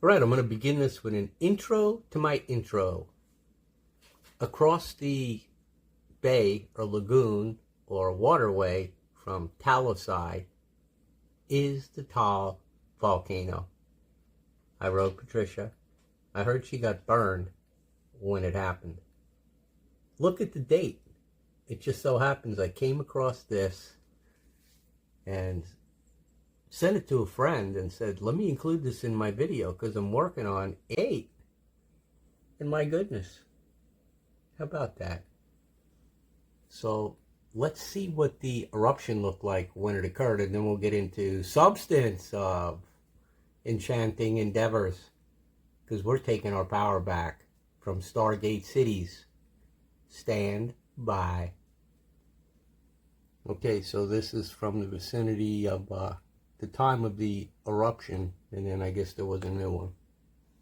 All right, I'm going to begin this with an intro to my intro. Across the bay or lagoon or waterway from Talisay is the tall volcano. I wrote Patricia. I heard she got burned when it happened. Look at the date. It just so happens I came across this and sent it to a friend and said, let me include this in my video because I'm working on 8. And my goodness, how about that? So let's see what the eruption looked like when it occurred, and then we'll get into substance of enchanting endeavors, because we're taking our power back from Stargate cities. Stand by. Okay, so this is from the vicinity of the time of the eruption, and then I guess there was a new one.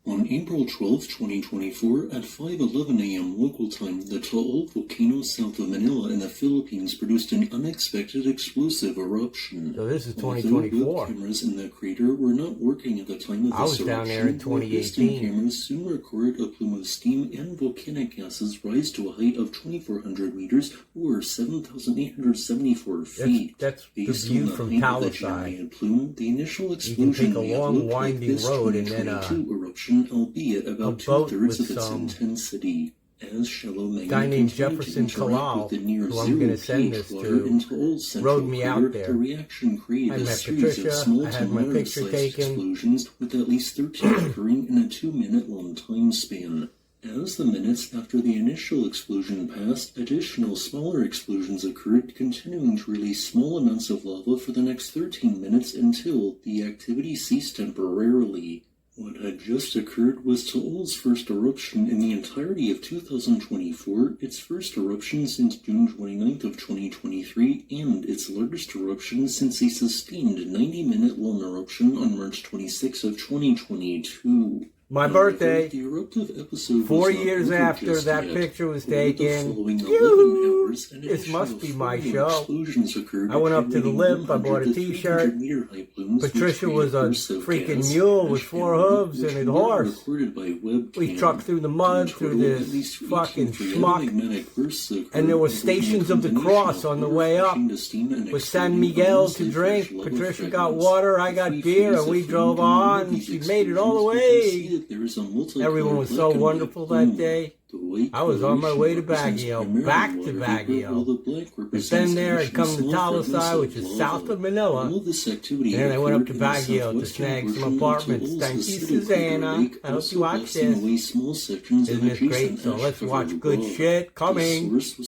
On April 12, 2024, at 5:11 a.m. local time, the Taal volcano south of Manila in the Philippines produced an unexpected explosive eruption. So this is 2024. Although web cameras in the crater were not working at the time of this eruption, I was down there in 2018. Cameras soon recorded a plume of steam and volcanic gases rise to a height of 2,400 meters or 7,874 feet. That's the Based view on the from height of the Talisay. generated plume, the initial explosion You can take a may have long looked winding like this road and then 2022 eruption, albeit about two-thirds of its intensity. As shallow magma guy named continued Jefferson to interact Kalal, with the near who I'm zero going to send pH this water to, in Taal's central rode me out crater, there. The reaction created I a met series Patricia, of small I to had my picture moderate-sized taken. explosions, with at least 13 occurring in a 2-minute-long time span. As the minutes after the initial explosion passed, additional smaller explosions occurred, continuing to release small amounts of lava for the next 13 minutes until the activity ceased temporarily. What had just occurred was Taal's first eruption in the entirety of 2024, its first eruption since June 29th of 2023, and its largest eruption since a sustained 90-minute-long eruption on March 26th of 2022. My birthday, the eruptive episode 4 was not years over after just that yet. picture was Over the taken. following 11 hours, an This additional must be my 4 show. explosions occurred, I went up to the generating lip, I bought a 100 to t-shirt. 300-meter-high plumes, Patricia which was a bursts of freaking gas, mule with ash, 4 and hooves which and a were horse. recorded by webcam. We trucked through the mud, In through total, at this least fucking 18 schmuck. magmatic bursts occurred, And there were including stations a of the combination cross of on the water way up flushing to steam and with San exploding Miguel from to massive drink. lava Patricia got fragments. water, I got Three beer, photos and we of drove filming one on. of these She made it all the explosions, you can see way. that there is a multicolored Everyone was so black and white wonderful plume. that day. The white I was on my way to represents Baguio, primarily back to water vapor, while Baguio. the black But represents then there ash had and come to small fragments Talisay, of which is lava. south of Manila. All this activity And then I went up to occurred in the Baguio to southwestern snag some portion of apartments. Taal's Thank you, Pacific Susanna. Lake, I hope also you watch blasting this. away small sections of Isn't it great? adjacent So let's ash-covered watch good lava. shit The coming. source was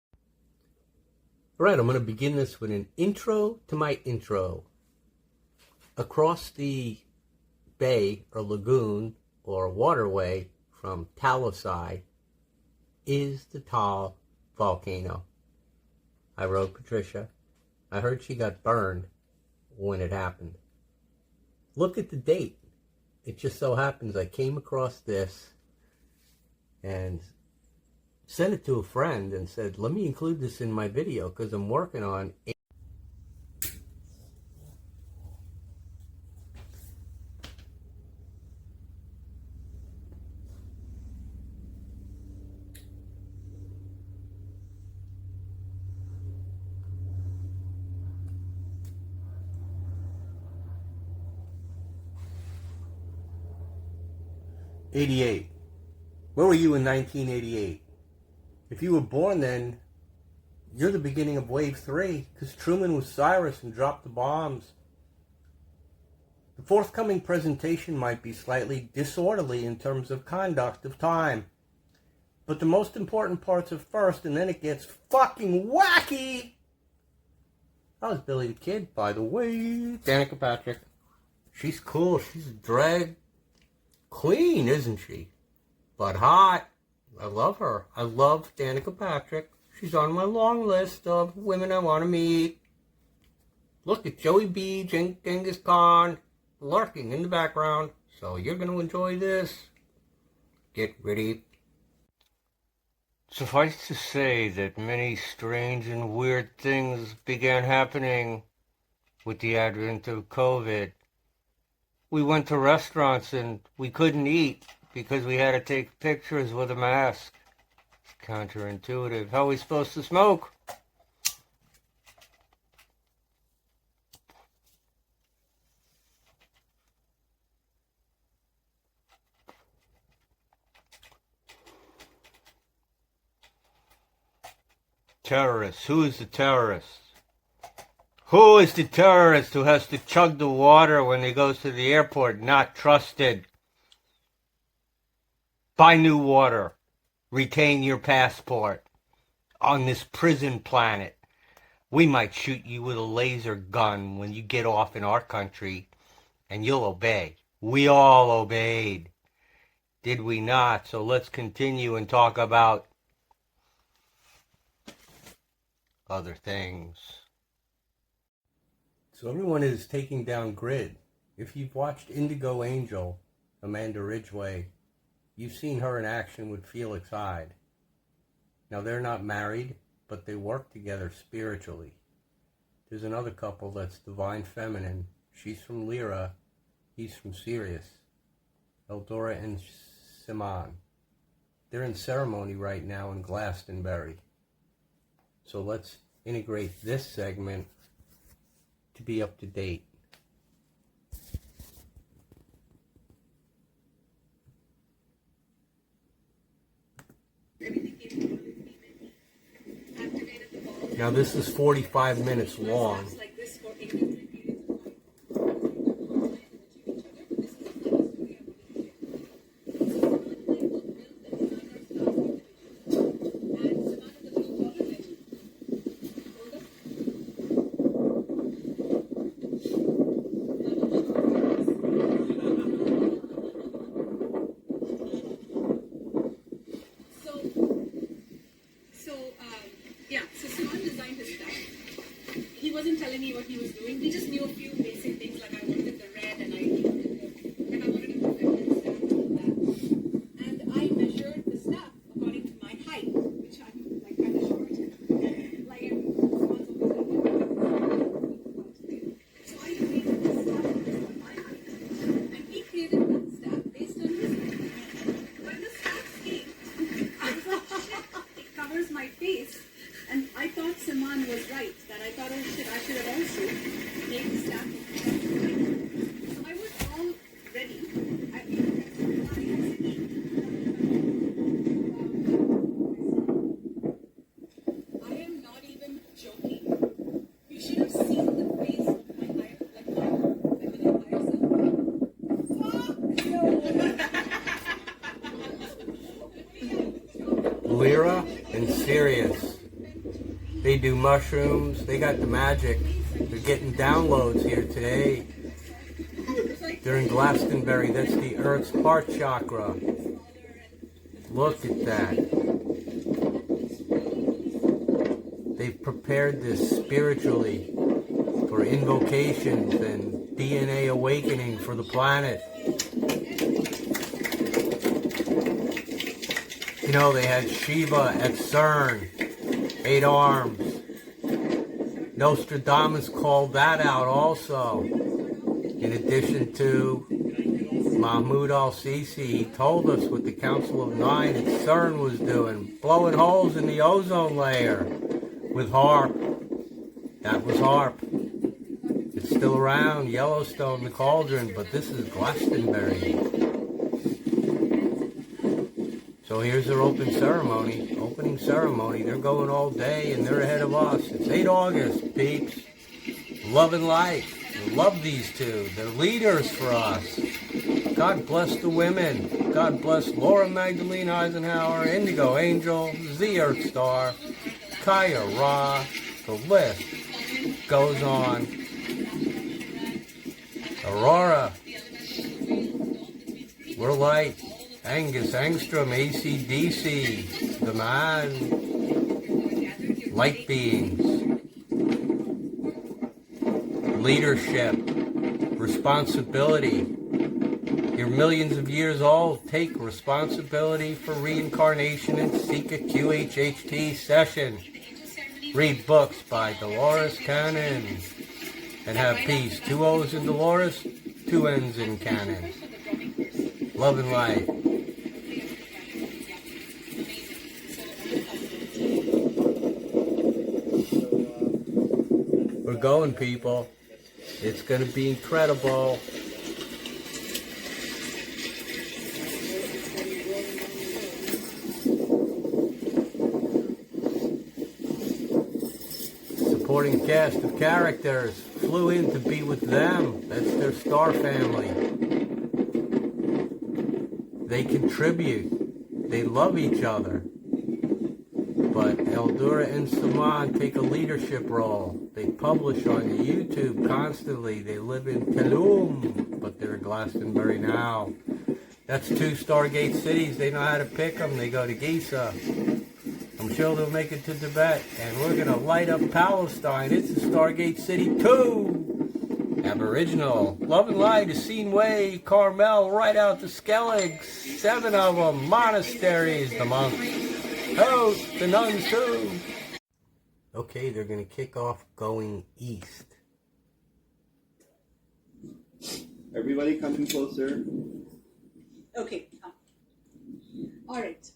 All right, I'm going to begin this with an intro to my intro. Across the bay or lagoon or waterway from Talisay is the tall volcano. I wrote Patricia. I heard she got burned when it happened. Look at the date. It just so happens I came across this and sent it to a friend and said, let me include this in my video because I'm working on 8. '88. Where were you in 1988? If you were born then, you're the beginning of Wave 3, because Truman was Cyrus and dropped the bombs. The forthcoming presentation might be slightly disorderly in terms of conduct of time, but the most important parts are first, and then it gets fucking wacky! That was Billy the Kid, by the way. Danica Patrick. She's cool, she's a drag queen, isn't she? But hot. I love her. I love Danica Patrick. She's on my long list of women I want to meet. Look at Joey B, Genghis Khan, lurking in the background. So you're going to enjoy this. Get ready. Suffice to say that many strange and weird things began happening with the advent of COVID. we went to restaurants and we couldn't eat because we had to take pictures with a mask. It's counterintuitive. How are we supposed to smoke? Terrorists. Who is the terrorist? Who is the terrorist who has to chug the water when he goes to the airport? Not trusted. Buy new water. Retain your passport. On this prison planet, we might shoot you with a laser gun when you get off in our country, and you'll obey. We all obeyed. Did we not? So let's continue and talk about other things. So everyone is taking down grid. If you've watched Indigo Angel, Amanda Ridgway, you've seen her in action with Felix Hyde. Now they're not married, but they work together spiritually. There's another couple that's Divine Feminine. She's from Lyra, he's from Sirius. Eldora and Simon. They're in ceremony right now in Glastonbury. So let's integrate this segment to be up to date. Now this is 45 minutes long. So Simon designed his stuff. He wasn't telling me what he was doing. He just knew a few basic things, like I wanted the red and I wanted a perfect staff and all that. And I measured the staff according to my height, which I'm like kind of short. Like so I created this staff based on my height. And he created that staff based on his height. When the staff came, I was like, shit, it covers my face. And I thought Simon was right, that I thought, oh shit, I should have also made the staff. So I was all ready. I am not even joking. You should have seen the face of my higher, like my feminine higher self. Lyra and Sirius. They do mushrooms. They got the magic. They're getting downloads here today. They're in Glastonbury. That's the Earth's heart chakra. Look at that. They've prepared this spiritually for invocations and DNA awakening for the planet. You know, they had Shiva at CERN. 8 arms. Nostradamus called that out also. In addition to Mahmoud al-Sisi, he told us what the Council of Nine at CERN was doing, blowing holes in the ozone layer with HARP. That was HARP. It's still around, Yellowstone, the Cauldron, but this is Glastonbury. So here's their opening ceremony. They're going all day and they're ahead of us. It's 8 August, peeps. Love and life. We love these two. They're leaders for us. God bless the women. God bless Laura Magdalene Eisenhower, Indigo Angel, the Earth Star, Kaya Ra. The list goes on. Aurora. We're light. Angus Angstrom, AC/DC, the man, light beings, leadership, responsibility. You're millions of years old. Take responsibility for reincarnation and seek a QHHT session. Read books by Dolores Cannon and have peace. 2 O's in Dolores, two ends in canon. Love and light. We're going, people. It's going to be incredible. Supporting cast of characters flew in to be with them. That's their star family. They contribute. They love each other. But Eldura and Saman take a leadership role. They publish on YouTube constantly. They live in Tulum, but they're in Glastonbury now. That's two Stargate cities. They know how to pick them. They go to Giza. I'm sure they'll make it to Tibet. And we're going to light up Palestine. It's a Stargate City too. Aboriginal. Love and Light is Scene Way, Carmel, right out to Skellig. 7 of them. Monasteries. The monks. Oh, the nuns too. Okay, they're going to kick off going east. Everybody coming closer. Okay, come. All right.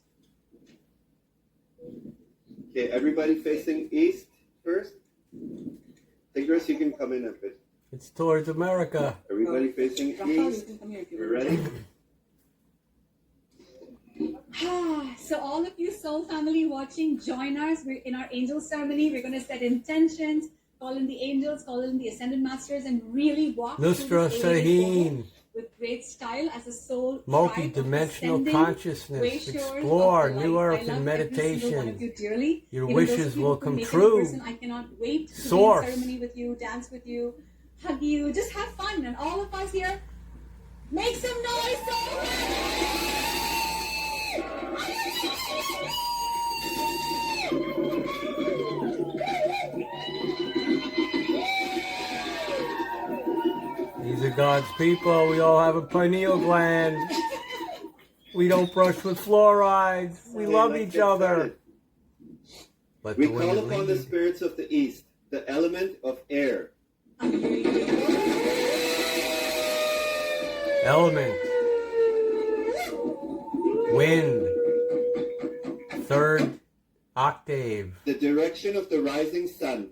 Okay, everybody facing east first. Tigris, you can come in a bit. It's towards America. Everybody facing east. We're ready? So all of you soul family watching, join us. We're in our angel ceremony. We're going to set intentions, call in the angels, call in the ascended masters, and really walk Nusra through this alien portal Sahin. with great style as a soul. Multi-dimensional consciousness. Explore New Earth in meditation. You Your know, wishes will who come make it a true. person I cannot wait to Source. be in ceremony with you, dance with you, hug you, just have fun. And all of us here, make some noise. These are God's people. We all have a pineal gland. We don't brush with fluoride. We love let's each get other. started. Let We the call wind upon the lead. spirits of the east, the element of air. Element. Wind. Third octave. The direction of the rising sun,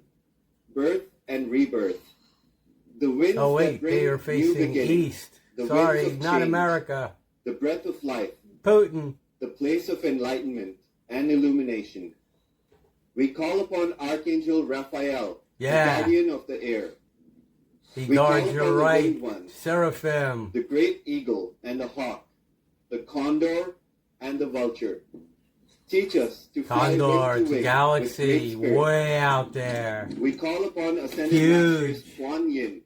birth and rebirth. The winds Oh that wait, bring they are new facing beginnings. east. The Sorry, winds of not change. America. The breath of life, Putin. the place of enlightenment and illumination. We call upon Archangel Raphael, Yeah. the guardian of the air, He We guards call your upon the right. winged ones. Seraphim. the great eagle and the hawk, the condor and the vulture. Teach us to fly Condor, wing to it's a wing galaxy with great spirit. way out there. We call upon Ascended Huge. Masters Kuan Yin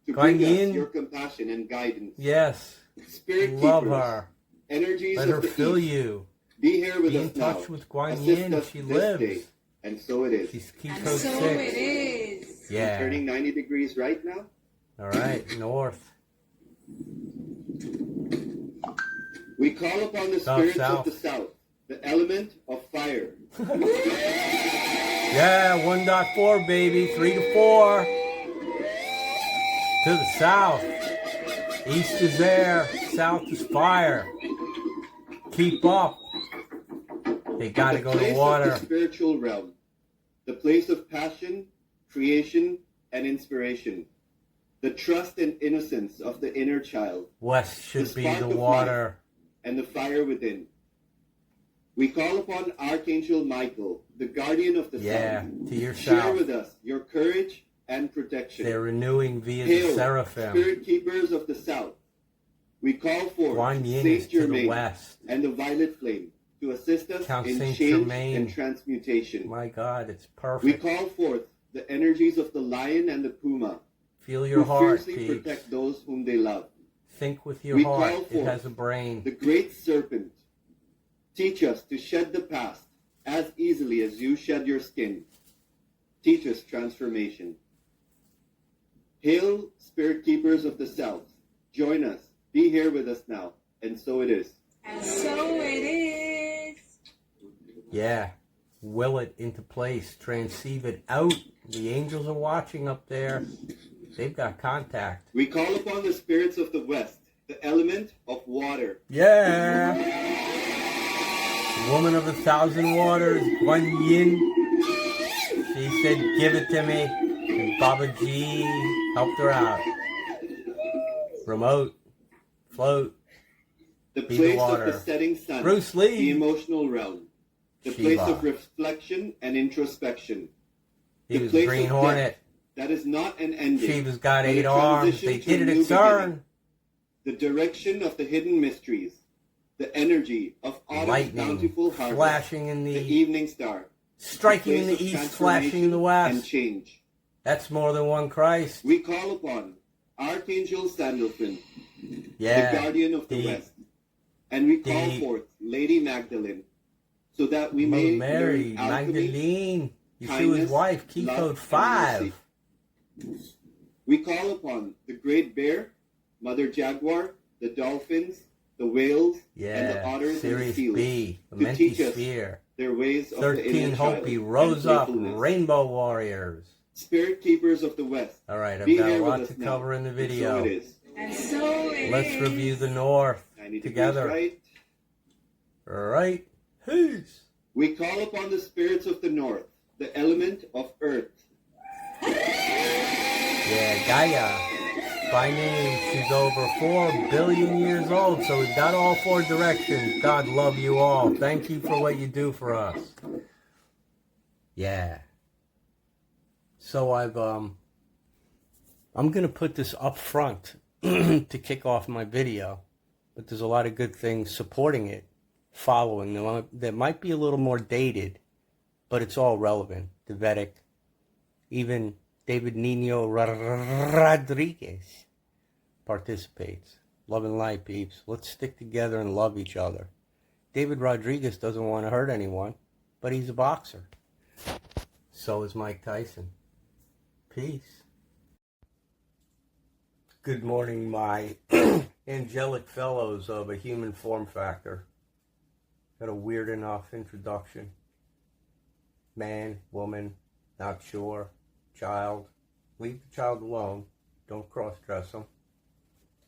to Kuan bring Yin? us your compassion and guidance. Yes, Spirit love keepers, her. energies Let of her the fill east, you. be here with Be us in touch now. with Guan Assist Yin. us She this lives. day. And so it is. She's key And code so 6. it is. Yeah. Turning 90 degrees right now. All right, north. We call upon the South, spirits south. of the south, the element of fire. Yeah, 1.4, baby. 3 to 4. To the south. East is air. South is fire. Keep up. They gotta The go to place of water. the spiritual realm, the place of passion, creation, and inspiration. The trust and innocence of the inner child, West should the be spark the of water. and the fire within. We call upon Archangel Michael, the guardian of the Yeah, south. to your Share south. with us your courage and protection. They're renewing via the Hail, seraphim. spirit keepers of the south. We call for Guan Yin Saint is to the Germain west. and the violet flame to assist us Count in Saint change Germain. and transmutation. My God, it's We perfect. call forth the energies of the lion and the puma, Feel your who heart, fiercely peeps. protect those whom they love. Think with your We heart. call It forth has a brain. The great serpent, teach us to shed the past as easily as you shed your skin. Teach us transformation. Hail, spirit keepers of the south. Join us. Be here with us now. And so it is. And so it is. Yeah. Will it into place. Transceive it out. The angels are watching up there. They've got contact. We call upon the spirits of the West, the element of water. Yeah. Woman of 1,000 waters, Guan Yin. She said, give it to me. And Baba G helped her out. Remote. Float. The Be place the of water. the setting sun. Bruce Lee. The emotional realm. The Shiva. place of reflection and introspection. He The was place Green of Hornet. death. That is not an ending. Shiva's got but a 8 arms. transition They to a did it new at CERN. beginning. The direction of the hidden mysteries. The energy of autumn's Lightning bountiful harvest. flashing in The the... evening star. Striking in place the of east, flashing in the And west. change. That's more than one Christ. We call upon Archangel Sandalphon, Yeah. the guardian of the Deep. West, and we call Deep. forth Lady Magdalene, so that we Mother may Mary, learn alchemy, Magdalene, Yeshua's kindness, wife, key love, code and 5. mercy. We call upon the Great Bear, Mother Jaguar, the dolphins, the whales, and the Yeah, otters and the Series seals B, the to Menti teach us Sphere. their ways of the 13 inner child Hopi, and rose up, playfulness. Rainbow Warriors. Spirit keepers of the West. All right, I've Be got a here with lot us to now. cover in the And video. So it is. And so it Let's is. review the North 90 degrees together. right. All right, peace. We call upon the spirits of the North, the element of Earth. Yeah, Gaia. By name, she's over 4 billion years old, so we've got all 4 directions. God love you all. Thank you for what you do for us. Yeah. So I'm gonna put this up front to kick off my video, but there's a lot of good things supporting it, following them. That might be a little more dated, but it's all relevant. The Vedic, even David Nino Rodriguez participates. Love and light, peeps. Let's stick together and love each other. David Rodriguez doesn't want to hurt anyone, but he's a boxer. So is Mike Tyson. Peace. Good morning, my angelic fellows of a human form factor. Got a weird enough introduction. Man, woman, not sure, child. Leave the child alone. Don't cross-dress them.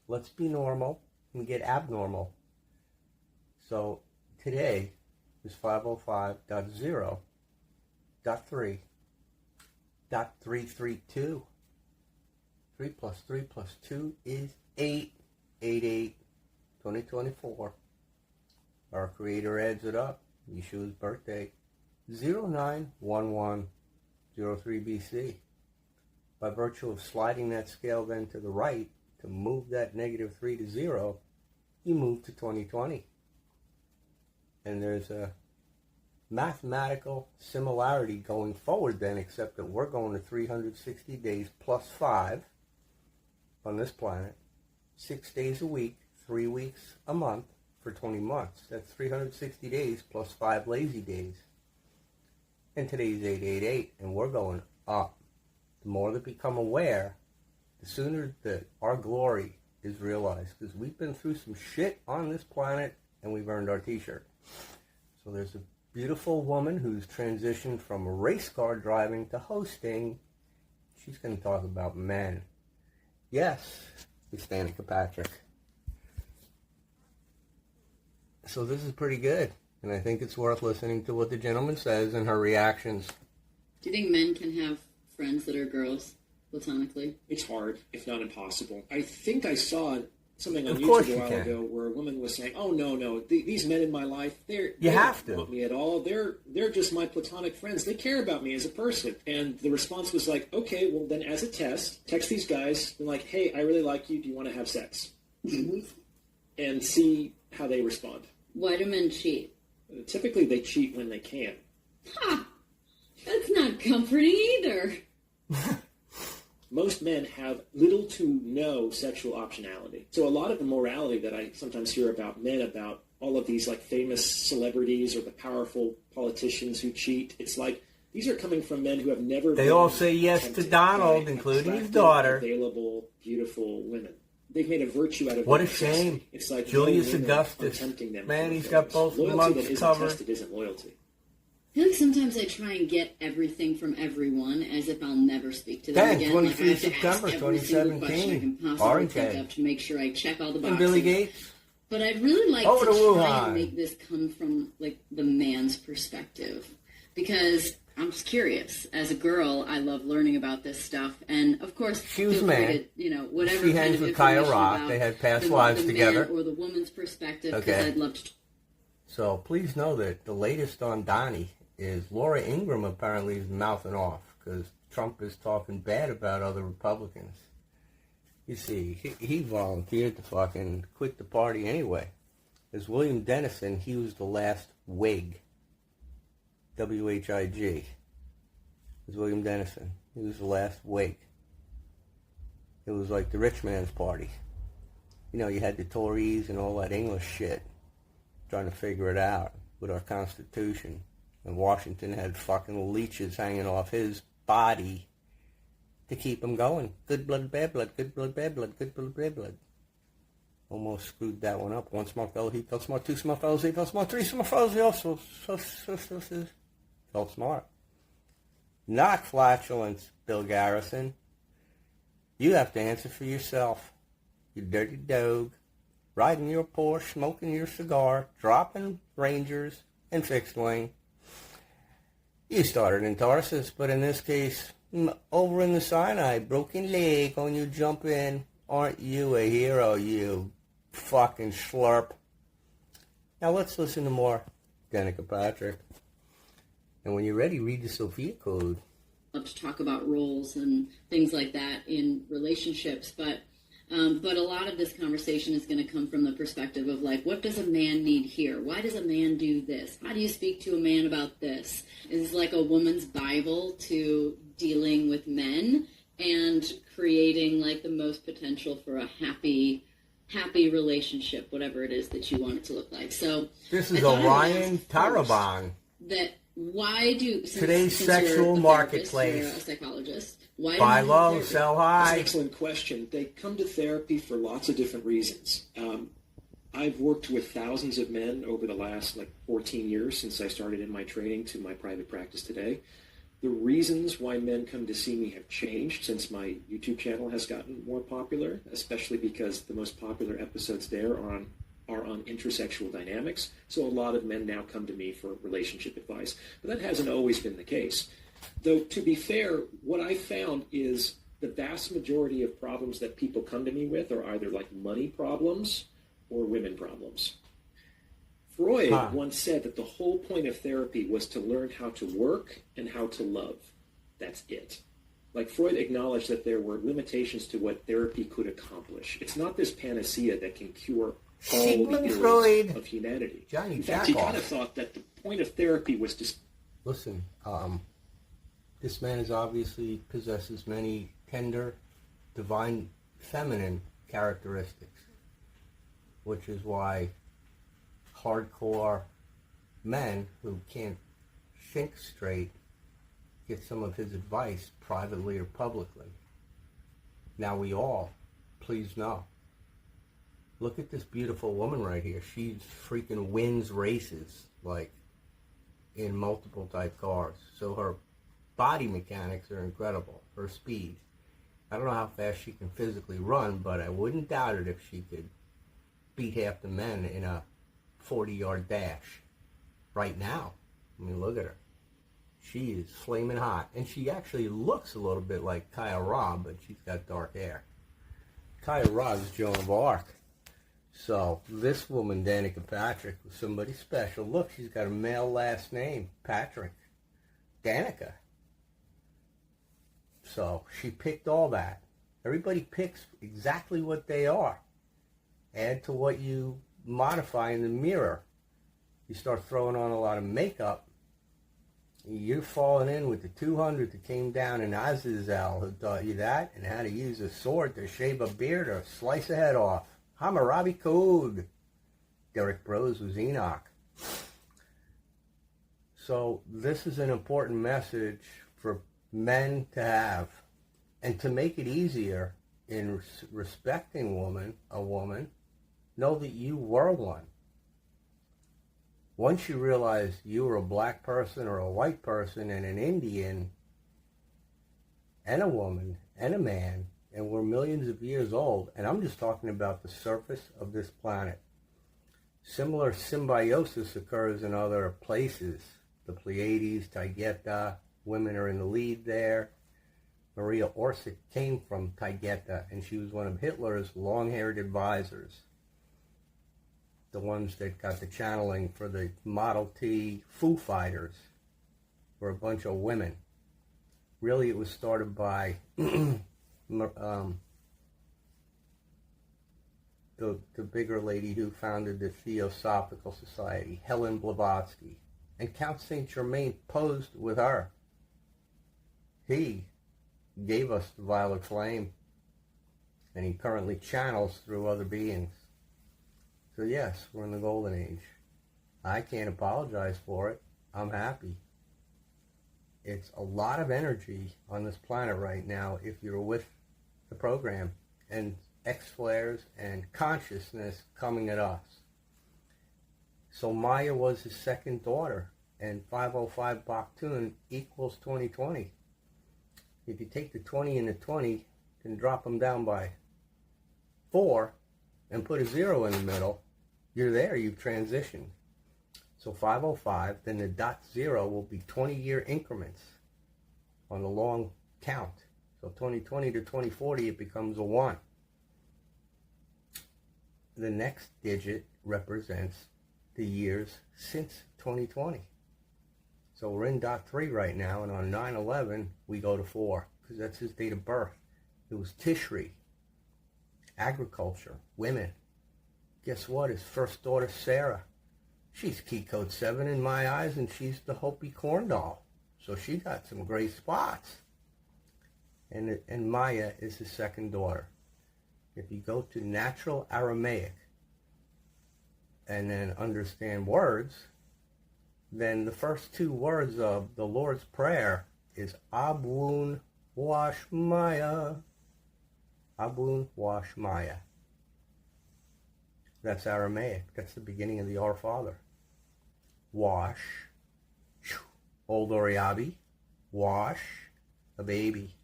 Let's be normal and get abnormal. So today is 505.0.3.332. 3 plus 3 plus 2 is 8. 8, 2024. Our Creator adds it up. Yeshua's birthday. 091103 BC. By virtue of sliding that scale then to the right, to move that -3 to 0, you move to 2020. And there's a mathematical similarity going forward then, except that we're going to 360 days plus 5 on this planet, 6 days a week, 3 weeks a month for 20 months. That's 360 days plus 5 lazy days. And today's 888, and we're going up. The more that become aware, the sooner that our glory is realized, because we've been through some shit on this planet and we've earned our t-shirt. So there's a beautiful woman who's transitioned from race car driving to hosting. She's going to talk about men. Yes, it's Danica Patrick. So this is pretty good, and I think it's worth listening to what the gentleman says and her reactions. Do you think men can have friends that are girls, platonically? It's hard, if not impossible. I think I saw something on Of course YouTube a you while can. ago where a woman was saying, "Oh no, these men in my life, they have don't to. want me at all. They're just my platonic friends. They care about me as a person." And the response was like, "Okay, well then, as a test, text these guys and like, hey, I really like you. Do you want to have sex?" And see how they respond. Why do men cheat? Typically, they cheat when they can. Ha! That's not comforting either. Most men have little to no sexual optionality. So a lot of the morality that I sometimes hear about men, about all of these like famous celebrities or the powerful politicians who cheat, it's like these are coming from men who have never They been all say yes to tempted Donald, by including his attractive, daughter. available, beautiful women. They've made a virtue out of What a necessity. shame. It's like Julius no women Augustus. are tempting them Man, for he's got things. both loyalty months that isn't covered. tested isn't loyalty. I feel like sometimes I try and get everything from everyone as if I'll never speak to them 10, again. 23 Like I have to September ask every single question I 2017. can possibly Orange think Head. of to make sure I check all the boxes. And Billy Gates. But I'd really like Over to to try Wuhan. and make this come from like the man's perspective, because I'm just curious. As a girl, I love learning about this stuff, and of course, She was feel a free man. to, you know, whatever She kind hangs of with Kyle information Rock. about They had past the lives man together. or the woman's perspective, because Okay. I'd love to. So please know that the latest on Donnie is Laura Ingraham apparently is mouthing off because Trump is talking bad about other Republicans. You see, he volunteered to fucking quit the party anyway. As William Dennison, he was the last Whig. W-H-I-G. As William Dennison. He was the last Whig. It was like the rich man's party. You know, you had the Tories and all that English shit trying to figure it out with our Constitution. And Washington had fucking leeches hanging off his body to keep him going. Good blood, bad blood, good blood, bad blood, good blood, bad blood. Almost screwed that one up. One smart fellow, he felt smart. Two smart fellows, he felt smart. Three smart fellows, he also felt smart. Not flatulence, Bill Garrison. You have to answer for yourself. You dirty dog. Riding your Porsche, smoking your cigar, dropping Rangers and fixed wing. You started in Tarsus, but in this case, over in the Sinai, broken leg on you jump in. Aren't you a hero, you fucking slurp? Now let's listen to more Danica Patrick. And when you're ready, read the Sophia Code. Love to talk about roles and things like that in relationships, but a lot of this conversation is going to come from the perspective of like, what does a man need here? Why does a man do this? How do you speak to a man about this? Is like a woman's Bible to dealing with men and creating like the most potential for a happy relationship, whatever it is that you want it to look like. So this is Orion Tarabang. That why do Today's since sexual you're a marketplace. you're a psychologist. Why do Buy men low, have sell That's an high. excellent question. They come to therapy for lots of different reasons. I've worked with thousands of men over the last 14 years since I started in my training to my private practice today. The reasons why men come to see me have changed since my YouTube channel has gotten more popular, especially because the most popular episodes there are on intersexual dynamics. So a lot of men now come to me for relationship advice. But that hasn't always been the case. Though, to be fair, what I found is the vast majority of problems that people come to me with are either like money problems or women problems. Freud once said that the whole point of therapy was to learn how to work and how to love. That's it. Like Freud acknowledged that there were limitations to what therapy could accomplish. It's not this panacea that can cure all Sigmund the Freud. ills of humanity. Johnny In fact, he Jackoff. kind of thought that the point of therapy was to... Listen, this man is obviously possesses many tender, divine, feminine characteristics, which is why hardcore men who can't think straight get some of his advice privately or publicly. Now we all, please know. Look at this beautiful woman right here. She freaking wins races, like, in multiple type cars. So her body mechanics are incredible. Her speed. I don't know how fast she can physically run, but I wouldn't doubt it if she could beat half the men in a 40-yard dash right now. I mean, look at her. She is flaming hot. And she actually looks a little bit like Kaya Ra, but she's got dark hair. Kaya Ra is Joan of Arc. So, this woman, Danica Patrick, was somebody special. Look, she's got a male last name, Patrick. Danica. So, she picked all that. Everybody picks exactly what they are. Add to what you modify in the mirror. You start throwing on a lot of makeup, you're falling in with the 200 that came down in Azazel who taught you that, and how to use a sword to shave a beard or slice a head off. Hammurabi Code. Derek Bros was Enoch. So this is an important message for men to have. And to make it easier in respecting a woman, know that you were one. once you realize you were a black person or a white person and an Indian and a woman and a man, and we're millions of years old, and I'm just talking about the surface of this planet. Similar symbiosis occurs in other places. The Pleiades, Taygeta, women are in the lead there. Maria Orsic came from Taygeta, and she was one of Hitler's long-haired advisors. The ones that got the channeling for the Model T Foo Fighters were a bunch of women. Really, it was started by the bigger lady who founded the Theosophical Society, Helen Blavatsky. And Count Saint Germain posed with her. He gave us the violet flame, and he currently channels through other beings. So yes, we're in the golden age. I can't apologize for it. I'm happy. It's a lot of energy on this planet right now if you're with the program, and X-flares and consciousness coming at us. So Maya was his second daughter, and 505 Baktun equals 2020. If you take the 20 and the 20 and drop them down by 4 and put a 0 in the middle, you're there, you've transitioned. So 505, then the dot 0 will be 20-year increments on the long count. So 2020 to 2040, it becomes a 1. The next digit represents the years since 2020. So we're in dot 3 right now, and on 9/11 we go to 4 because that's his date of birth. It was Tishri, agriculture, women. Guess what? His first daughter Sarah, she's key code 7 in my eyes, and she's the Hopi corn doll. So she got some great spots. And Maya is his second daughter. If you go to natural Aramaic and then understand words, then the first 2 words of the Lord's Prayer is Abun Wash Maya. Abun Wash Maya. That's Aramaic. That's the beginning of the Our Father. Wash. Old Oriabi. Wash. A baby.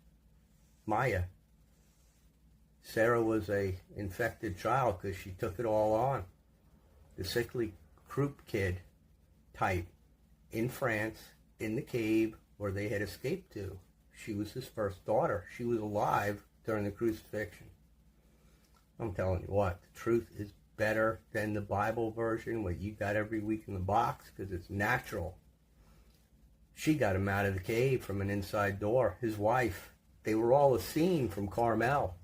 Maya. Sarah was a infected child because she took it all on. The sickly croup kid type in France, in the cave where they had escaped to. She was his first daughter. She was alive during the crucifixion. I'm telling you what, the truth is better than the Bible version, what you got every week in the box, because it's natural. She got him out of the cave from an inside door. His wife. They were all a scene from Carmel.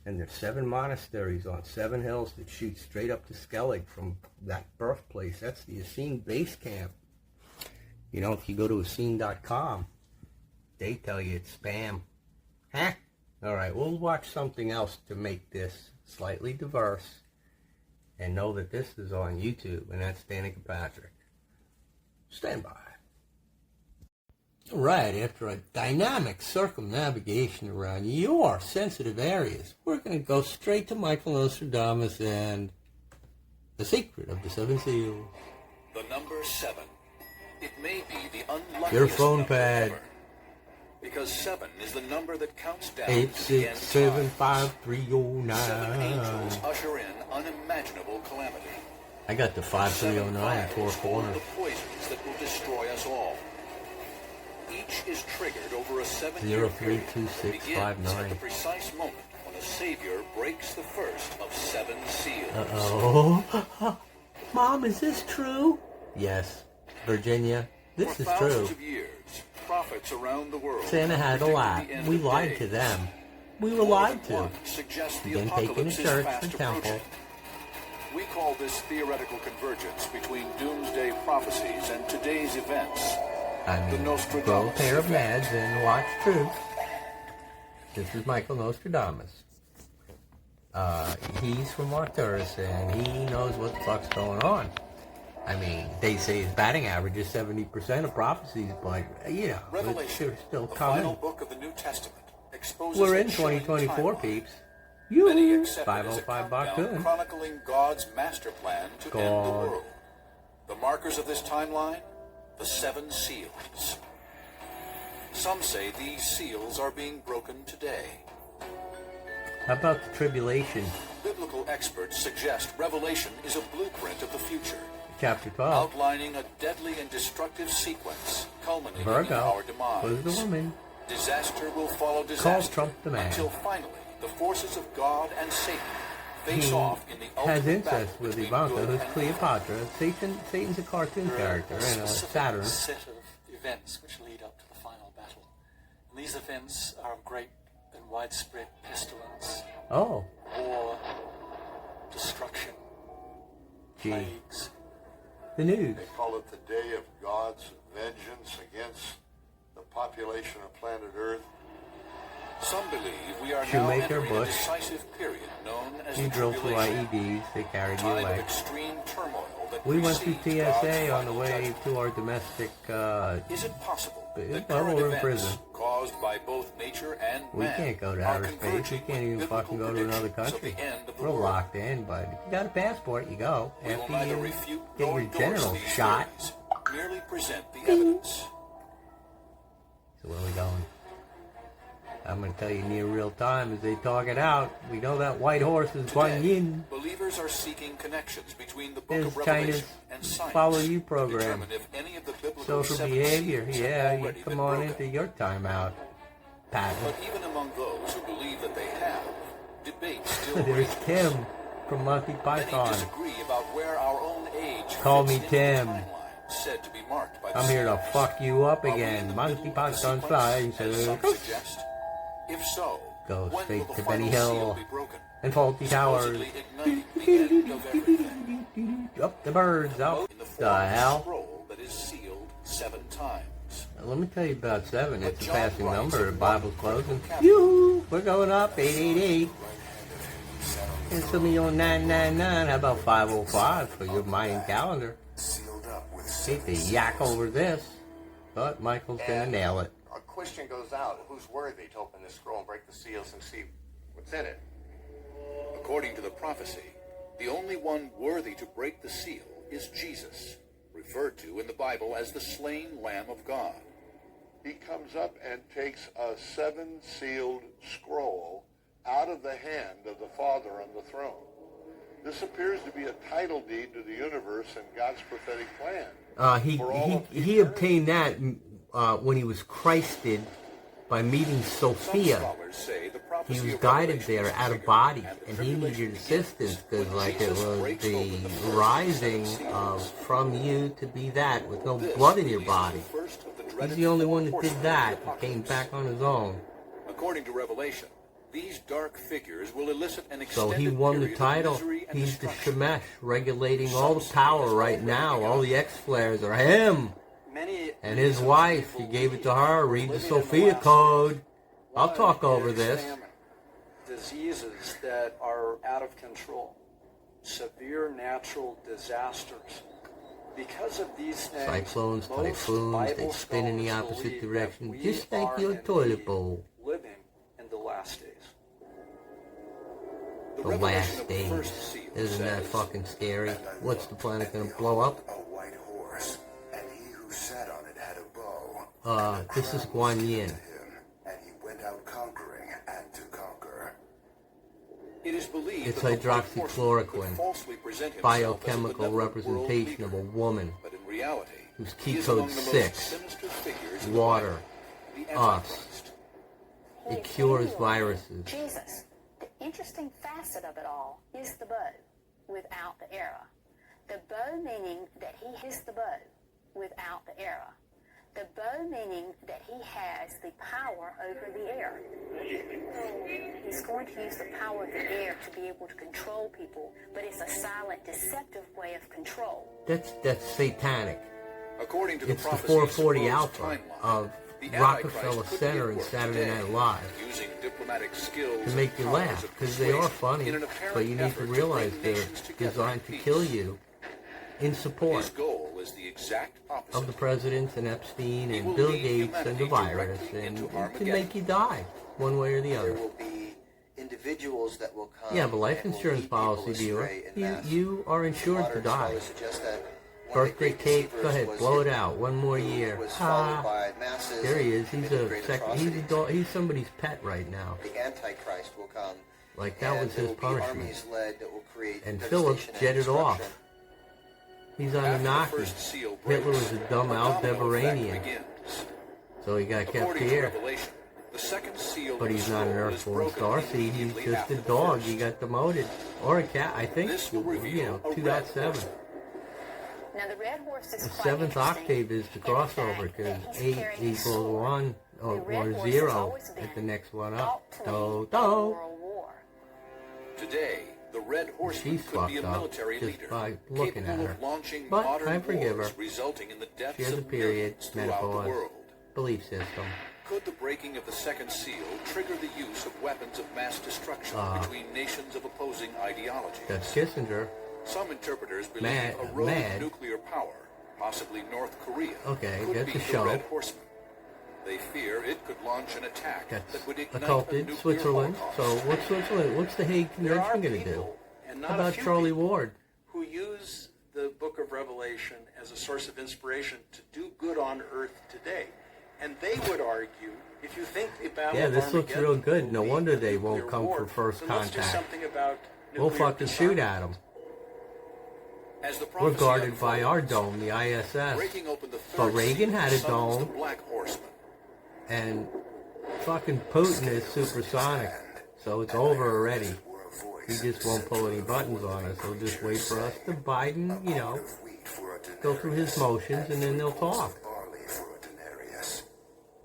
And there's 7 monasteries on 7 hills that shoot straight up to Skellig from that birthplace. That's the Essene base camp. You know, if you go to Essene.com, they tell you it's spam. Huh? All right, we'll watch something else to make this slightly diverse and know that this is on YouTube, and that's Danica Patrick. Stand by. All right, after a dynamic circumnavigation around your sensitive areas, we're going to go straight to Michael Nostradamus and the secret of the 7 seals. The number 7. It may be the unluckiest Your phone number pad. ever, because 7 is the number that counts down 8, to the end 6, of 7, time. 5, 3, 0, 9. 7 angels usher in unimaginable calamity. I got the 5309 in 4 vials hold corners. the poisons that will destroy us all. Each is triggered over a 7-year period that begins at 032659. the precise moment when a savior breaks the first of 7 seals. Uh-oh. Mom, is this true? Yes. Virginia, this For is thousands true. of years, prophets around the world Santa had a predicted lot. the end We of lied days. to them. We were More lied than to. one suggests the Then taken to apocalypse is church fast and temple. approaching. We call this theoretical convergence between doomsday prophecies and today's events. I The mean, Nostradamus grow a pair of effect. meds and watch truth. This is Michael Nostradamus. He's from Arcturus, and he knows what the fuck's going on. I mean, they say his batting average is 70% of prophecies, but, you know, Revelation, it's still the final coming. book of the New Testament, exposes We're a in chilling 2024, timeline. peeps. Many You, accept it as a 505 countdown Baktun. chronicling God's master plan to end the God. world. The markers of this timeline? The 7 seals. Some say these seals are being broken today. How about the tribulation? Biblical experts suggest Revelation is a blueprint of the future, Chapter 12. outlining a deadly and destructive sequence culminating in Virgo our demise. was the woman. Disaster will follow Called disaster Trump the man. until finally the forces of God and Satan face He off in the has ultimate incest battle with between Ivanka, good who's and Cleopatra. Satan's a cartoon character and a Saturn. Set of events which lead up to the final battle. And these events are of great and widespread pestilence, Oh, war, destruction, gee. plagues. The news. They call it the day of God's vengeance against the population of planet Earth. Some believe we are now Shoemaker, entering a Bush. decisive period known as You the drove through tribulation, IEDs. They carried you time of away. extreme turmoil that We went through precedes God's TSA on the final way judgment. to our domestic. Is it possible Well, that we're current in events prison. caused by both nature and We man can't go to are outer space. We converging can't even with fucking go biblical to another predictions of country. the end of the We're world? locked in, but if you got a passport, you go. We will After neither you refute get nor your endorse general these shot. theories, merely present the evidence. So where are we going? I'm going to tell you near real time as they talk it out. We know that white horse is Guan Today, Yin. believers are seeking connections between the Book There's of Revelation China's and science Follow You to program. determine if any of the biblical Social 7 behavior. seals have Yeah, you already come been on broken. into your timeout, Pat. But even among those who believe that they have, debate still There's rages. Tim from Monty Many Python. disagree about where our own age Call fits me into Tim. the timeline said to be marked by the I'm here to seals. fuck you up Are we in again. the Monty middle of the Python sequence, flies. as some suggest? If so, Go when straight will the to final Benny seal Hill be broken? and Faulty Towers. Supposedly igniting the end of everything. Up the birds, up In the form the of a hell. scroll that is sealed 7 times. Let me tell you about 7. It's a John passing writes number. The of Bible's one closing. critical Yoo-hoo! We're going up. 888. And some of you on 999. How about 505 for your Mayan calendar? Sealed up with Hate to yak over this, but Michael's gonna nail it. A question goes out: who's worthy to open this scroll and break the seals and see what's in it? According to the prophecy, the only one worthy to break the seal is Jesus, referred to in the Bible as the slain Lamb of God. He comes up and takes a 7-sealed scroll out of the hand of the Father on the throne. This appears to be a title deed to the universe and God's prophetic plan. He obtained that when he was Christed by meeting Some Sophia. scholars say the He prophecy was of guided Revelation there is out of triggered body, at the and he tribulation needed assistance because, when like, it Jesus was breaks the open the first rising 7 of seals. from you to be that with no This blood in your releases body. the first of the He's dreaded the only four one that horsemen did of that. the He came apocalypse. back on his own. According to Revelation, these dark figures will elicit an So extended he won the period of title. misery and He's the destruction. Shemesh, regulating all the power right now. All the X-flares are him. Many And his wife, he gave it to her. Read the Sophia Code. I'll talk over this. Diseases that are out of control, severe natural disasters. Because of these things, Cyclones, most typhoons, they Bible spin in the scholars opposite believe that direction, we just like are your indeed toilet bowl. living in the last days. The The revelation last of the days. first seal Isn't that says, fucking scary? What's the planet gonna blow up? A white horse, and he who sat on it had a bow. This is Guan Yin. And he went out conquering and to conquer. It is believed It's that the white horseman hydroxychloroquine, could falsely present himself as a biochemical benevolent world representation of a leader, woman but in reality, whose he key is code among the most 6, sinister figures in the water, Bible, the us. Antichrist. It cures viruses. Jesus. The interesting facet of it all is the bow without the arrow. The bow meaning that he is the bow without the arrow. The bow meaning that he has the power over the air. He's going to use the power of the air to be able to control people, but it's a silent, deceptive way of control. That's satanic. According to the It's the prophecy's 440 supposed Alpha timeline, of the Rockefeller Antichrist could be Center at and work Saturday today, Night Live using diplomatic skills to make you and powers laugh, of because they are persuasion funny, in an apparent but you need to effort realize bring they're nations together designed in to kill peace. you in support His goal is the exact opposite. of the presidents and Epstein He and will Bill lead Gates and the humanity virus, directly and into it can Armageddon. make you die one way or the There other. will be individuals that will come. Yeah, but life and will insurance lead people policy astray viewer, in mass. you are insured to Modern die. scholars suggest that Birthday cake. Go ahead, blow it out. One more year. Was followed by masses. There he is. He's committing a great he's a atrocities. dog. He's somebody's pet right now. The Antichrist will come. Like that and was there his will be punishment. armies led that will create And Philip devastation jetted and off. destruction. He's on After the Anaki. first seal Hitler breaks, was a dumb the domino effect Aldebaranian, begins. so he got kept According to here. Revelation, the second seal But of he's the not an scroll is Earthborn broken starseed. He's immediately just after a the dog. first. He got demoted, or a cat. I think This will reveal you know a red 2.7. horseman. Now the red horse is The quite seventh interesting octave is the in crossover fact because that he's 8 carrying a equals sword. 1 The or red horse has 0 always at been the next one thought up. to lead Do in do. World War. Today, the Red Horseman She's could be a fucked up military just leader, by looking capable at her. of launching But modern I forgive wars, her. resulting in the deaths She has a of period, millions throughout the menopause, world. belief system. Could the breaking of the second seal trigger the use of weapons of mass destruction between nations of opposing ideologies? That's Kissinger. Some interpreters believe Mad- a rogue mad. nuclear power, possibly North Korea, Okay, could that's be a the show. Red Horseman. They fear it could launch an attack That's that would ignite a occulted nuclear Switzerland. holocaust. So what's Switzerland? What's the Hague There are Convention going to do? people, and not How a about few Charlie people, Ward? who use the book of Revelation as a source of inspiration to do good on earth today. And they would argue, if you think the battle Yeah, of this looks Armageddon real good. will No be wonder a they won't nuclear come war, for first then let's do contact. something about We'll nuclear fucking shoot disarmament. at them. As the We're prophecy guarded by our unfolds, dome, the ISS. breaking open the third But Reagan seal had a summons dome. the Black Horseman. And fucking Putin is supersonic. So it's over already. He just won't pull any buttons on us. He'll just wait for us to Biden, you know, go through his motions and then they'll talk.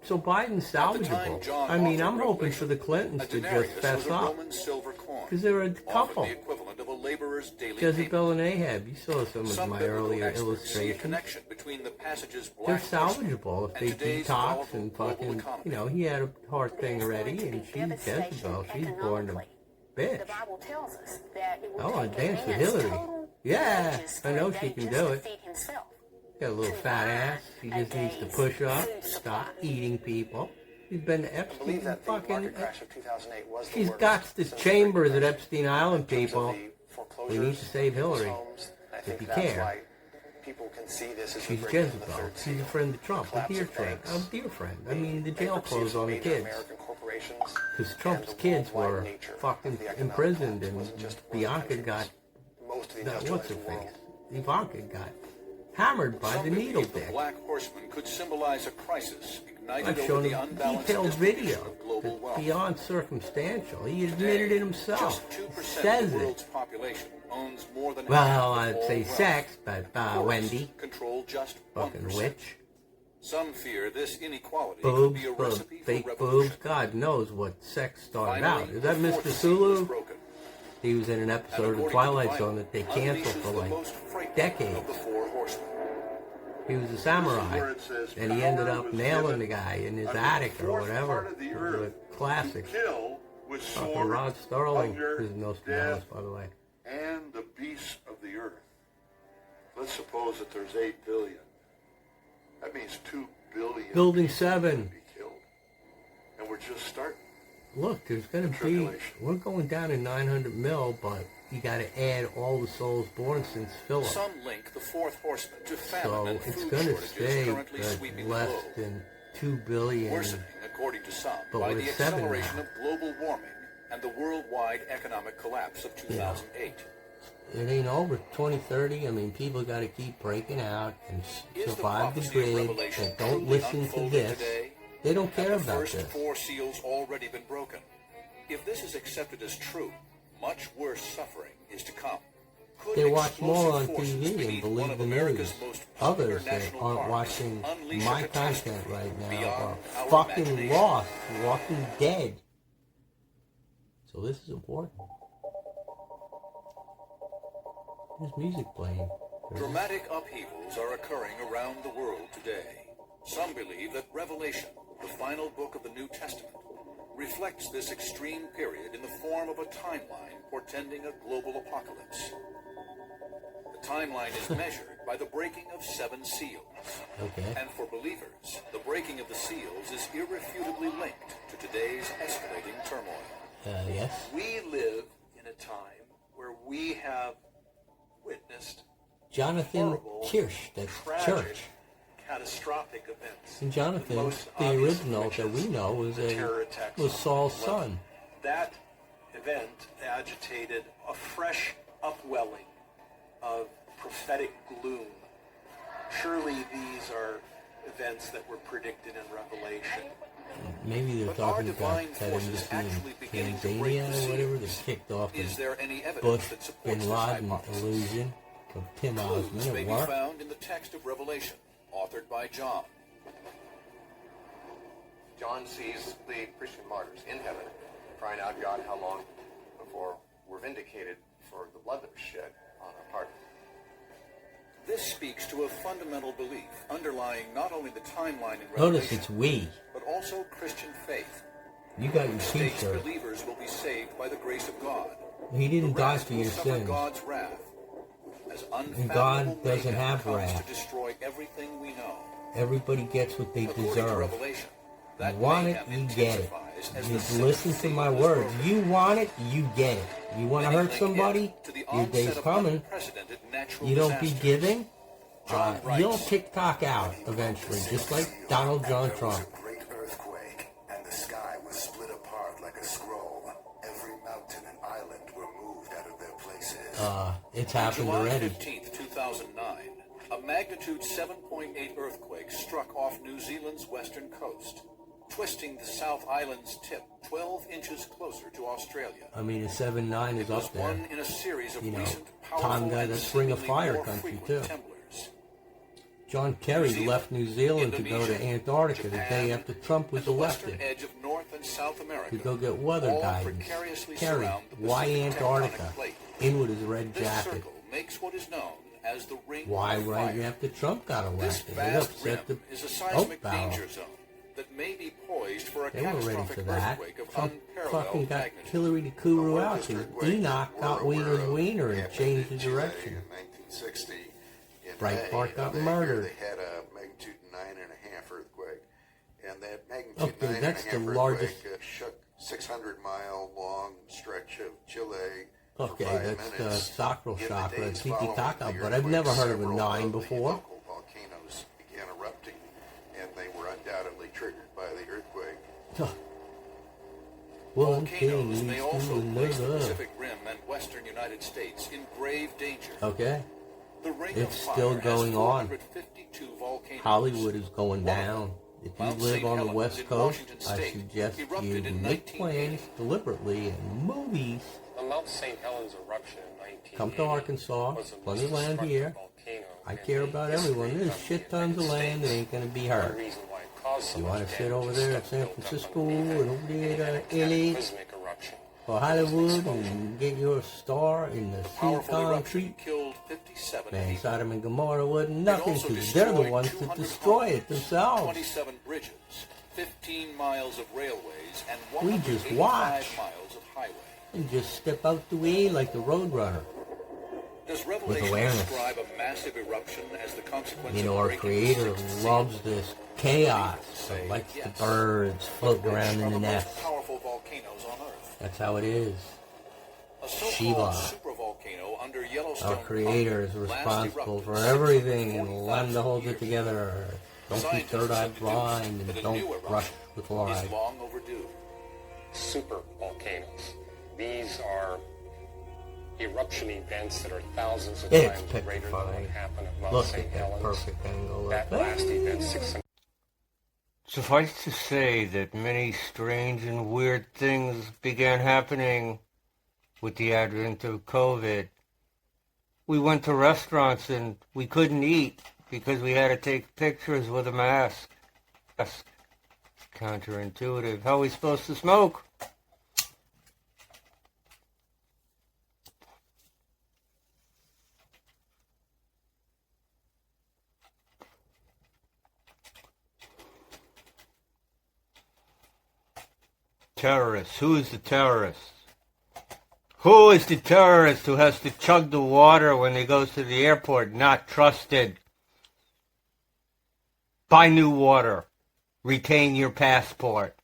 So Biden's salvageable. I mean, I'm hoping for the Clintons A to just denarius fess was a up. Roman silver coin, Because they're a often couple. the equivalent of a laborer's daily Jezebel payment. and Ahab. You saw some of Some my biblical earlier experts see a illustrations. connection between the passage's They're Black Horseman salvageable if and they today's detox volatile and global fucking, economy. you know, he had a heart thing already and she's Jezebel. She's born to bitch. The Bible tells us that it I will wanna take a dance with man's Hillary. total Yeah, wages I for know a she day can just do to it. feed himself. Got a little fat ass. She just needs to push up, stop eating people. She's been to I Epstein believe that the fucking... market crash of 2008 was the She's worst got the since chambers Great at Depression. Epstein Island, In terms of people. the We need to foreclosures save of people's Hillary. homes, I If think you that's care. why people can see this as She's the breaking of the Jezebel. third She's a seal. friend of Trump, a Collapse dear of friend. banks, A dear friend. I mean, the jail bankruptcy closed of on the major kids. American corporations, Because and Trump's the kids worldwide were nature of fucking the economic imprisoned collapse and wasn't just one Bianca country, got... most of the That, what's her industrialized world. face? Ivanka got hammered by Some the needle believe the dick. Black Horseman could symbolize a crisis ignited I've over shown the him unbalanced detailed distribution video of global that's wealth. beyond circumstantial. He admitted it himself. Just 2% He of says the it. world's population owns more than Well, half of I'd all say wealth. sex, but Of course, Wendy, control just fucking 1%. witch. Some fear this inequality could Boobs, be a boobs, recipe for fake revolution. boobs. God knows what sex started Finally, out. Is that the Mr. fourth seal is Sulu? broken, He was in an and episode of according to Twilight the Zone Bible, that they canceled unleashes for the like most frightening decades. of the four horsemen. He was a This is samurai, where it says and he ended power up was nailing given the guy in his unto the attic or fourth whatever. part of the It was earth a classic. to kill with Fucking sword, Rod Sterling, hunger, who's no death, Nostradamus, by the way. and the beasts of the earth. Let's suppose that there's 8 billion. That means 2 billion Building people 7. to be killed. And we're just starting. Look, there's going to be, Tribulation. we're going down in 900 mil, but you got to add all the souls born since Philip. Some link the fourth horseman to famine So and it's food going to shortages stay currently sweeping the less globe, than 2 billion. worsening, according to some, But by we're the 7 acceleration now. of global warming and the worldwide economic collapse of 2008. It ain't over 2030. I mean, people got to keep breaking out and Is the survive the prophecy of grid Revelation that don't truly listen to unfolding this. today? They don't care Have the about first this. 4 seals already been broken? If this is accepted as true, much worse suffering is to come. Could They watch more on explosive forces TV and beneath one believe of the America's news. most popular Others that national aren't parks watching unleash my a content catastrophe right now are beyond our fucking imagination? lost, Walking Dead. So this is important. There's music playing. Dramatic upheavals are occurring around the world today. Some believe that Revelation, the final book of the New Testament, reflects this extreme period in the form of a timeline portending a global apocalypse. The timeline is measured by the breaking of 7 seals. Okay. And for believers, the breaking of the seals is irrefutably linked to today's escalating turmoil. Yes. We live in a time where we have witnessed Jonathan horrible, Kirsch, that's tragic, Church. catastrophic events. And Jonathan, Most the obvious original of which that we is know, the terror attacks was on Saul's 9/11. son. That event agitated a fresh upwelling of prophetic gloom. Surely these are events that were predicted in Revelation. Maybe they're But are talking about divine that forces embassy actually in beginning to break Tanzania the or whatever seals? that kicked off Is the there any evidence Bush that supports Bin this Laden hypothesis? illusion of Tim Clues Osman may at be work? found in the text of Revelation, authored by John. John sees the Christian martyrs in heaven, crying out, God, how long before we're vindicated for the blood that was shed on our part? This speaks to a fundamental belief underlying not only the timeline in Notice Revelation, it's we. but also Christian faith. You got your States t-shirt. believers will be saved by the grace of God. He didn't The die rest for will your suffer sins. God's wrath. As And God unfathomable doesn't mayhem have comes wrath. to destroy everything we know. Everybody gets what they According to deserve. Revelation, You that want it, mayhem you get it. intensifies as Just the listen sixth to seal my is words. broken. You want it, you get it. You want to Many hurt link somebody, it to the your day's onset of coming. unprecedented natural You don't be disasters. giving, John you'll writes, TikTok out eventually, just like Donald John Trump. There was a great earthquake, and the sky was split apart like a scroll. Every mountain and island were moved out of their places. It's On happened July already. 15th, 2009, a magnitude 7.8 earthquake struck off New Zealand's western coast, twisting the South Island's tip 12 inches closer to Australia. I mean, a 7.9 is It was up there. one in a series of You know, recent Tom powerful guy and that's Ring of seemingly Fire more country, frequent too. temblors. John Kerry New Zealand, left New Zealand to go to Indonesia, Antarctica the Japan, day after Trump was and the western elected edge of North and South America to go get weather all guidance. precariously Kerry, surround the why Pacific Antarctica? tectonic plate. In with his red This jacket. circle makes what is known as the Ring Why of right Fire. after Trump got This elected? It vast upset the rim is a Oak seismic Barrel. danger zone that may be poised for a They were ready catastrophic for that. earthquake of Trump unparalleled fucking got magnitude. Hillary to Kuru Well, out this because earthquake Enoch we're got aware Wiener's of wiener and happened changed the in Chile direction. In 1960, in Breitbart May, got they- murdered. They had a magnitude 9.5 earthquake, and that magnitude Okay, 9.5 that's the earthquake largest- shook 600-mile long stretch of Chile. Okay, for 5 that's the minutes. sacral In the chakra, days Tiki following Taka, the but I've earthquake, never heard of a several 9 of the before. local volcanoes began erupting, and they were undoubtedly triggered by the earthquake. One thing Volcanoes may leads also to place the another. Pacific Rim and western United States in grave danger. Okay, The Ring of it's Fire still has going on. 452 volcanoes. Hollywood is going One of down. If you Mount live St. on the Helens West in Coast, Washington I State suggest erupted you in make plans 1980. deliberately and movies. The Mount St. Helens eruption in 1980 Come to Arkansas, was the plenty most of land destructive here. volcano I in care the about history everyone. There's of the shit tons of United land that States. ain't gonna be One hurt. reason why it caused so You much want to sit damage over is there at stuff San built up Francisco underneath and it. over And there had at a LA cataclysmic eruption. or Hollywood and get your star in the sea Powerful eruption concrete. killed 57 Man, people. Sodom and Gomorrah wasn't It nothing also because they're the destroyed ones that 200 destroy it homes, themselves. 27 bridges, 15 miles of railways, and We 185 just watch. miles of highway. And just step out the way like the Roadrunner. Does Revelation awareness. describe a massive eruption as the consequence You know, of our breaking Creator the sixth seal? loves this chaos, so Say likes the yes. birds floating Which around are in the the nest. most powerful volcanoes on Earth? That's how it is. A so-called Shiva. supervolcano under Yellowstone Our Creator is Park last responsible erupted for everything 645 and Lambda holds it years together. Don't be Scientists third eye have deduced blind that and a don't new rush eruption with is life. long overdue. Super volcanoes. These are eruption events that are thousands of It's times greater than what petrifying. happened at Mount Look St. at that Helens. perfect angle. That last event, 600. Suffice to say that many strange and weird things began happening with the advent of COVID. We went to restaurants and we couldn't eat because we had to take pictures with a mask. That's counterintuitive. How are we supposed to smoke? Terrorists. Who is the terrorist? Who is the terrorist who has to chug the water when he goes to the airport? Not trusted. Buy new water. Retain your passport.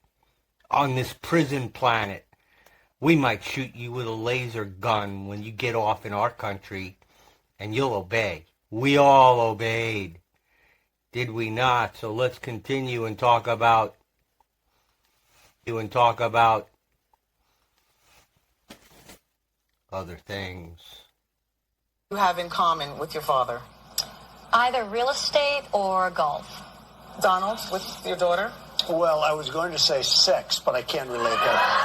On this prison planet, we might shoot you with a laser gun when you get off in our country, and you'll obey. We all obeyed, did we not? So let's continue and talk about other things. You have in common with your father? Either real estate or golf. Donald, with your daughter? Well, I was going to say sex, but I can't relate that.